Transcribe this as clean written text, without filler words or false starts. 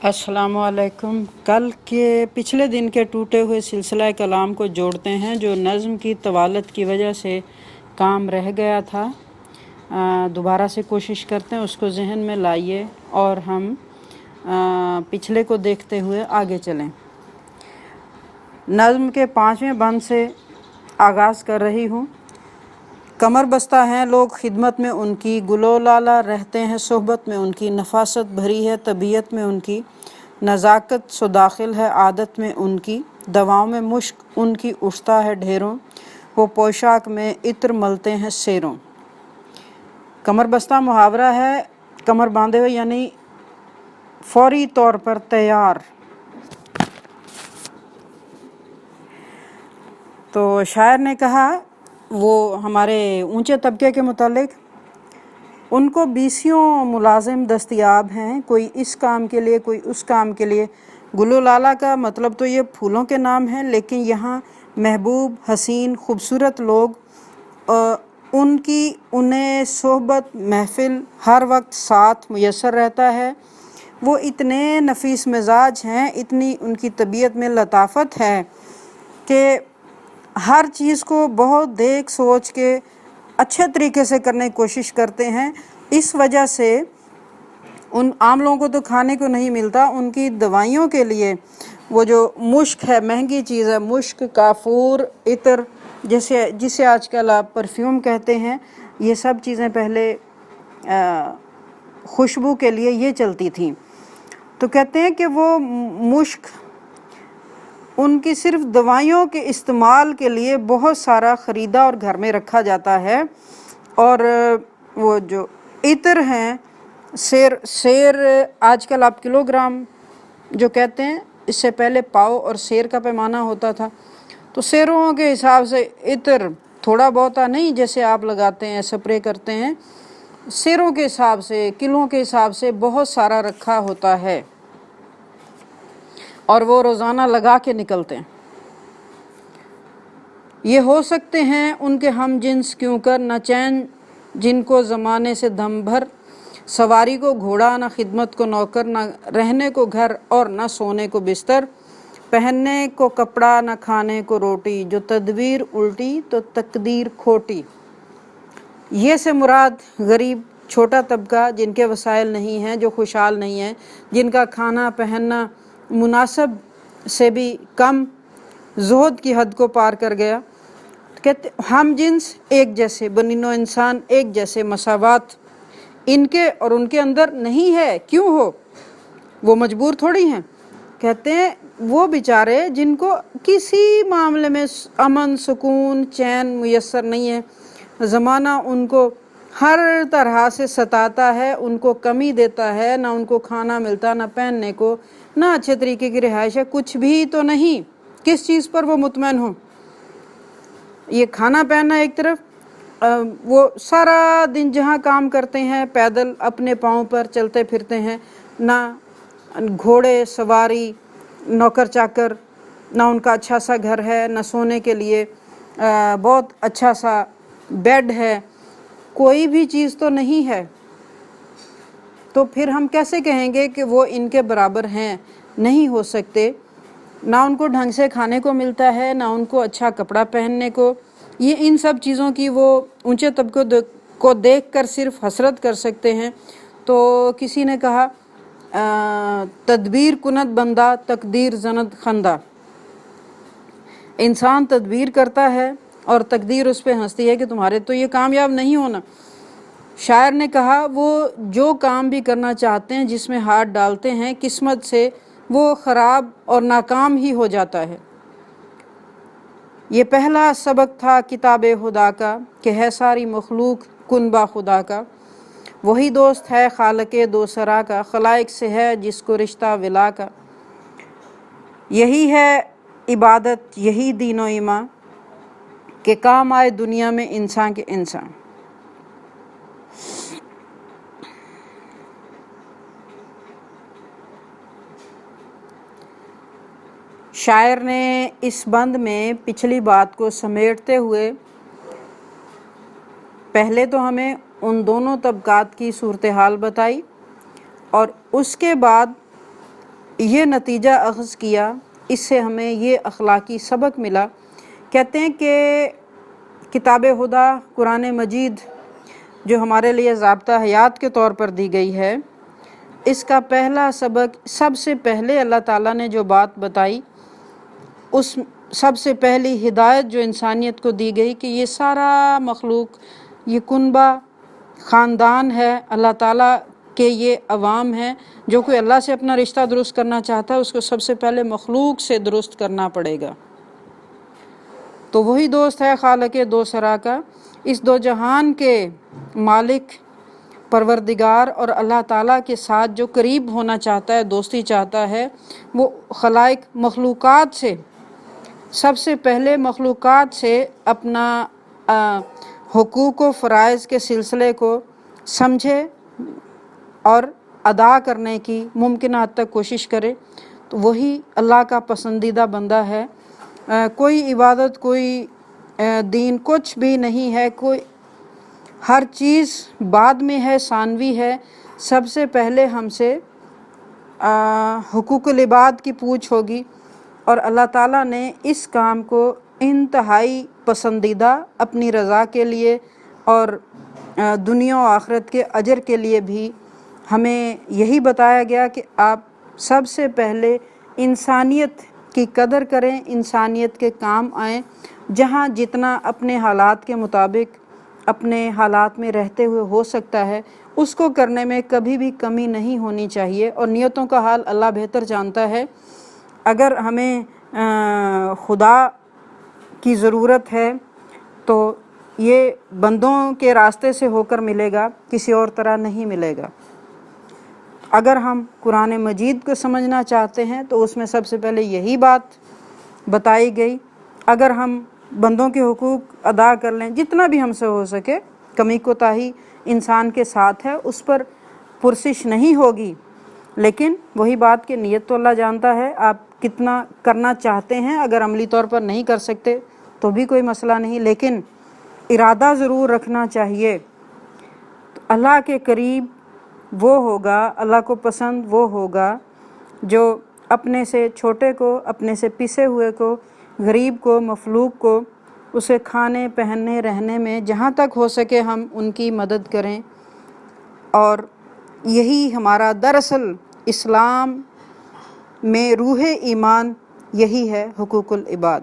अस्सलाम वालेकुम। कल के पिछले दिन के टूटे हुए सिलसिला कलाम को जोड़ते हैं जो नज़्म की तवालत की वजह से काम रह गया था। दोबारा से कोशिश करते हैं, उसको जहन में लाइए और हम पिछले को देखते हुए आगे चलें। नज़्म के 5वें बंद से आगाज़ कर रही हूँ। कमर बस्ता हैं लोग खिदमत में उनकी, गुलो लाला रहते हैं सोहबत में उनकी, नफासत भरी है तबीयत में उनकी, नज़ाकत सो दाखिल है आदत में उनकी, दवाओं में मुश्क उनकी उठता है ढेरों, वो पोशाक में इत्र मलते हैं शेरों। कमर बस्ता मुहावरा है, कमर बांधे हुए यानी फौरी तौर पर तैयार। तो शायर ने कहा वो हमारे ऊंचे तबके के मुतालिक उनको 20 मुलाजिम दस्तयाब हैं, कोई इस काम के लिए कोई उस काम के लिए। गुलो लाला का मतलब तो ये फूलों के नाम हैं, लेकिन यहाँ महबूब हसीन खूबसूरत लोग उन्हें सोहबत महफिल हर वक्त साथ मुयस्सर रहता है। वो इतने नफीस मिजाज हैं, इतनी उनकी तबीयत में लताफत है कि हर चीज़ को बहुत देख सोच के अच्छे तरीके से करने की कोशिश करते हैं। इस वजह से उन आम लोगों को तो खाने को नहीं मिलता, उनकी दवाइयों के लिए वो जो मुश्क है, महंगी चीज़ है, मुश्क, काफूर, इत्र, जिसे आजकल आप परफ्यूम कहते हैं, ये सब चीज़ें पहले खुशबू के लिए ये चलती थी। तो कहते हैं कि वो मुश्क उनकी सिर्फ दवाइयों के इस्तेमाल के लिए बहुत सारा ख़रीदा और घर में रखा जाता है। और वो जो इत्र हैं, शेर आजकल आप किलोग्राम जो कहते हैं, इससे पहले पाव और शेर का पैमाना होता था। तो शेरों के हिसाब से इत्र थोड़ा बहुत नहीं जैसे आप लगाते हैं, स्प्रे करते हैं, शेरों के हिसाब से, किलों के हिसाब से बहुत सारा रखा होता है और वो रोज़ाना लगा के निकलते हैं। ये हो सकते हैं उनके हम जिन्स क्यों कर, न चैन जिनको ज़माने से दम भर, सवारी को घोड़ा न खिदमत को नौकर, न रहने को घर और न सोने को बिस्तर, पहनने को कपड़ा न खाने को रोटी, जो तदबीर उल्टी तो तकदीर खोटी। ये से मुराद गरीब छोटा तबका जिनके वसाइल नहीं हैं, जो खुशहाल नहीं हैं, जिनका खाना पहनना मुनासिब से भी कम ज़ुहद की हद को पार कर गया। कहते हम जिन्स एक जैसे, बनीनो इंसान एक जैसे, मसावात इनके और उनके अंदर नहीं है। क्यों हो? वो मजबूर थोड़ी हैं। कहते हैं वो बेचारे जिनको किसी मामले में अमन, सुकून, चैन मुयस्सर नहीं है, ज़माना उनको हर तरह से सताता है, उनको कमी देता है, ना उनको खाना मिलता, ना पहनने को, ना अच्छे तरीके की रिहाइश है, कुछ भी तो नहीं। किस चीज़ पर वो मुतमैन हो? ये खाना पहनना एक तरफ, वो सारा दिन जहाँ काम करते हैं पैदल अपने पाँव पर चलते फिरते हैं, ना घोड़े सवारी, नौकर चाकर, ना उनका अच्छा सा घर है, ना सोने के लिए बहुत अच्छा सा बेड है, कोई भी चीज़ तो नहीं है। तो फिर हम कैसे कहेंगे कि वो इनके बराबर हैं? नहीं हो सकते। ना उनको ढंग से खाने को मिलता है, ना उनको अच्छा कपड़ा पहनने को। ये इन सब चीज़ों की वो ऊंचे तबके को देखकर सिर्फ हसरत कर सकते हैं। तो किसी ने कहा तदबीर कुनत बंदा तकदीर जनत खंदा। इंसान तदबीर करता है और तकदीर उस पर हंसती है कि तुम्हारे तो ये कामयाब नहीं होना। शायर ने कहा वो जो काम भी करना चाहते हैं, जिसमें हाथ डालते हैं, किस्मत से वो ख़राब और नाकाम ही हो जाता है। ये पहला सबक था किताब खुदा का कि है सारी मखलूक कुनबा खुदा का, वही दोस्त है खालके दोसरा का, खलाइक से है जिसको रिश्ता विला का। यही है इबादत, यही दीनो ईमान के काम आए दुनिया में इंसान के इंसान। शायर ने इस बंद में पिछली बात को समेटते हुए पहले तो हमें उन दोनों तबकात की सूरत हाल बताई और उसके बाद یہ نتیجہ اخذ کیا، اس سے ہمیں یہ اخلاقی سبق ملا۔ کہتے ہیں کہ کتاب خدا قرآن مجید جو ہمارے لیے ضابطہ حیات کے طور پر دی گئی ہے، اس کا پہلا سبق، سب سے پہلے اللہ تعالیٰ نے جو بات بتائی، اس سب سے پہلی ہدایت جو انسانیت کو دی گئی کہ یہ سارا مخلوق، یہ کنبہ خاندان ہے اللہ تعالیٰ کہ یہ عوام ہیں، جو کوئی اللہ سے اپنا رشتہ درست کرنا چاہتا ہے اس کو سب سے پہلے مخلوق سے درست کرنا پڑے گا۔ تو وہی دوست ہے خالق دو سرا کا، اس دو جہان کے مالک پروردگار اور اللہ تعالیٰ کے ساتھ جو قریب ہونا چاہتا ہے، دوستی چاہتا ہے، وہ خلائق مخلوقات سے، سب سے پہلے مخلوقات سے اپنا حقوق و فرائض کے سلسلے کو سمجھے اور ادا کرنے کی ممکنہ حد تک کوشش کرے، تو وہی اللہ کا پسندیدہ بندہ ہے۔ کوئی عبادت، کوئی دین کچھ بھی نہیں ہے، کوئی ہر چیز بعد میں ہے، ثانوی ہے۔ سب سے پہلے ہم سے حقوق العباد کی پوچھ ہوگی، اور اللہ تعالیٰ نے اس کام کو انتہائی پسندیدہ اپنی رضا کے لیے اور دنیا و آخرت کے اجر کے لیے بھی ہمیں یہی بتایا گیا کہ آپ سب سے پہلے انسانیت کی قدر کریں، انسانیت کے کام آئیں، جہاں جتنا اپنے حالات کے مطابق اپنے حالات میں رہتے ہوئے ہو سکتا ہے اس کو کرنے میں کبھی بھی کمی نہیں ہونی چاہیے۔ اور نیتوں کا حال اللہ بہتر جانتا ہے۔ اگر ہمیں خدا کی ضرورت ہے تو یہ بندوں کے راستے سے ہو کر ملے گا، کسی اور طرح نہیں ملے گا۔ اگر ہم قرآن مجید کو سمجھنا چاہتے ہیں تو اس میں سب سے پہلے یہی بات بتائی گئی۔ اگر ہم بندوں کے حقوق ادا کر لیں جتنا بھی ہم سے ہو سکے، کمی کوتاہی انسان کے ساتھ ہے، اس پر پرسش نہیں ہوگی، لیکن وہی بات کہ نیت تو اللہ جانتا ہے، آپ کتنا کرنا چاہتے ہیں۔ اگر عملی طور پر نہیں کر سکتے تو بھی کوئی مسئلہ نہیں، لیکن ارادہ ضرور رکھنا چاہیے۔ تو اللہ کے قریب وہ ہوگا، اللہ کو پسند وہ ہوگا جو اپنے سے چھوٹے کو، اپنے سے پسے ہوئے کو، غریب کو، مفلوق کو، اسے کھانے پہننے رہنے میں جہاں تک ہو سکے ہم ان کی مدد کریں۔ اور یہی ہمارا دراصل اسلام میں روح ایمان یہی ہے، حقوق العباد۔